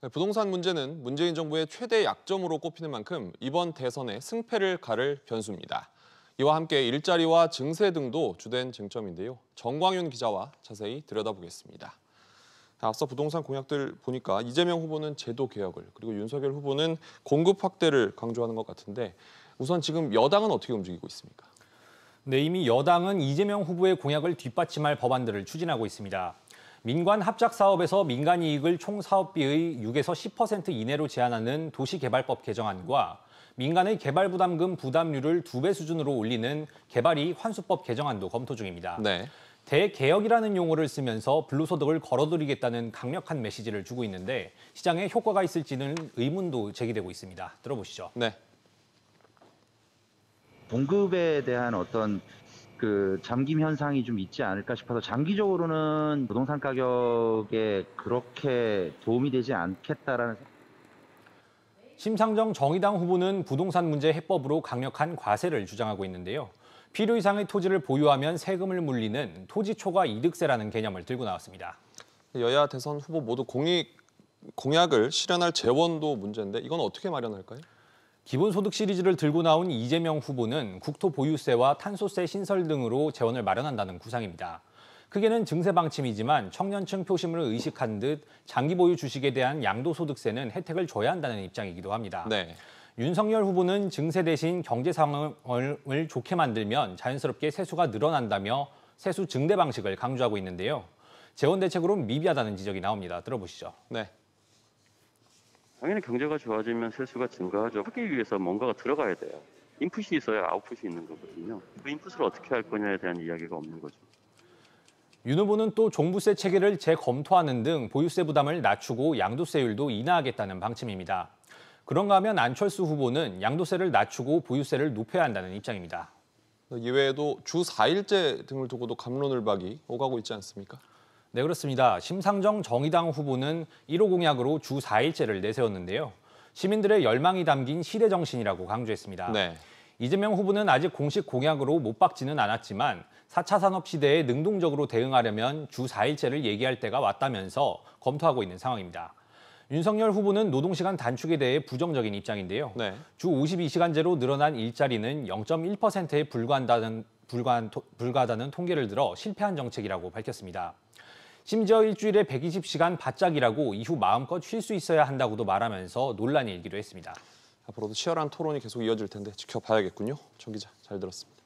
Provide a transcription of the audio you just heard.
네, 부동산 문제는 문재인 정부의 최대 약점으로 꼽히는 만큼 이번 대선의 승패를 가를 변수입니다. 이와 함께 일자리와 증세 등도 주된 쟁점인데요. 정광윤 기자와 자세히 들여다보겠습니다. 앞서 부동산 공약들 보니까 이재명 후보는 제도 개혁을, 그리고 윤석열 후보는 공급 확대를 강조하는 것 같은데 우선 지금 여당은 어떻게 움직이고 있습니까? 네, 이미 여당은 이재명 후보의 공약을 뒷받침할 법안들을 추진하고 있습니다. 민관 합작 사업에서 민간 이익을 총 사업비의 6에서 10% 이내로 제한하는 도시개발법 개정안과 민간의 개발부담금 부담률을 2배 수준으로 올리는 개발이익 환수법 개정안도 검토 중입니다. 네. 대개혁이라는 용어를 쓰면서 불로소득을 걸어들이겠다는 강력한 메시지를 주고 있는데 시장에 효과가 있을지는 의문도 제기되고 있습니다. 들어보시죠. 네. 공급에 대한 어떤 잠김 현상이 좀 있지 않을까 싶어서 장기적으로는 부동산 가격에 그렇게 도움이 되지 않겠다라는. 심상정 정의당 후보는 부동산 문제 해법으로 강력한 과세를 주장하고 있는데요. 필요 이상의 토지를 보유하면 세금을 물리는 토지 초과 이득세라는 개념을 들고 나왔습니다. 여야 대선 후보 모두 공약을 실현할 재원도 문제인데 이건 어떻게 마련할까요? 기본소득 시리즈를 들고 나온 이재명 후보는 국토보유세와 탄소세 신설 등으로 재원을 마련한다는 구상입니다. 크게는 증세 방침이지만 청년층 표심을 의식한 듯 장기 보유 주식에 대한 양도소득세는 혜택을 줘야 한다는 입장이기도 합니다. 네. 윤석열 후보는 증세 대신 경제 상황을 좋게 만들면 자연스럽게 세수가 늘어난다며 세수 증대 방식을 강조하고 있는데요. 재원 대책으로 미비하다는 지적이 나옵니다. 들어보시죠. 네. 당연히 경제가 좋아지면 세수가 증가하죠. 하기 위해서 뭔가가 들어가야 돼요. 인풋이 있어야 아웃풋이 있는 거거든요. 그 인풋을 어떻게 할 거냐에 대한 이야기가 없는 거죠. 윤 후보는 또 종부세 체계를 재검토하는 등 보유세 부담을 낮추고 양도세율도 인하하겠다는 방침입니다. 그런가 하면 안철수 후보는 양도세를 낮추고 보유세를 높여야 한다는 입장입니다. 이외에도 주 4일제 등을 두고도 갑론을박이 오가고 있지 않습니까? 네, 그렇습니다. 심상정 정의당 후보는 1호 공약으로 주 4일제를 내세웠는데요. 시민들의 열망이 담긴 시대정신이라고 강조했습니다. 네. 이재명 후보는 아직 공식 공약으로 못 박지는 않았지만 4차 산업 시대에 능동적으로 대응하려면 주 4일제를 얘기할 때가 왔다면서 검토하고 있는 상황입니다. 윤석열 후보는 노동시간 단축에 대해 부정적인 입장인데요. 네. 주 52시간제로 늘어난 일자리는 0.1%에 불과하다는 통계를 들어 실패한 정책이라고 밝혔습니다. 심지어 일주일에 120시간 바짝이라고 이후 마음껏 쉴 수 있어야 한다고도 말하면서 논란이 일기도 했습니다. 앞으로도 치열한 토론이 계속 이어질 텐데 지켜봐야겠군요. 정 기자, 잘 들었습니다.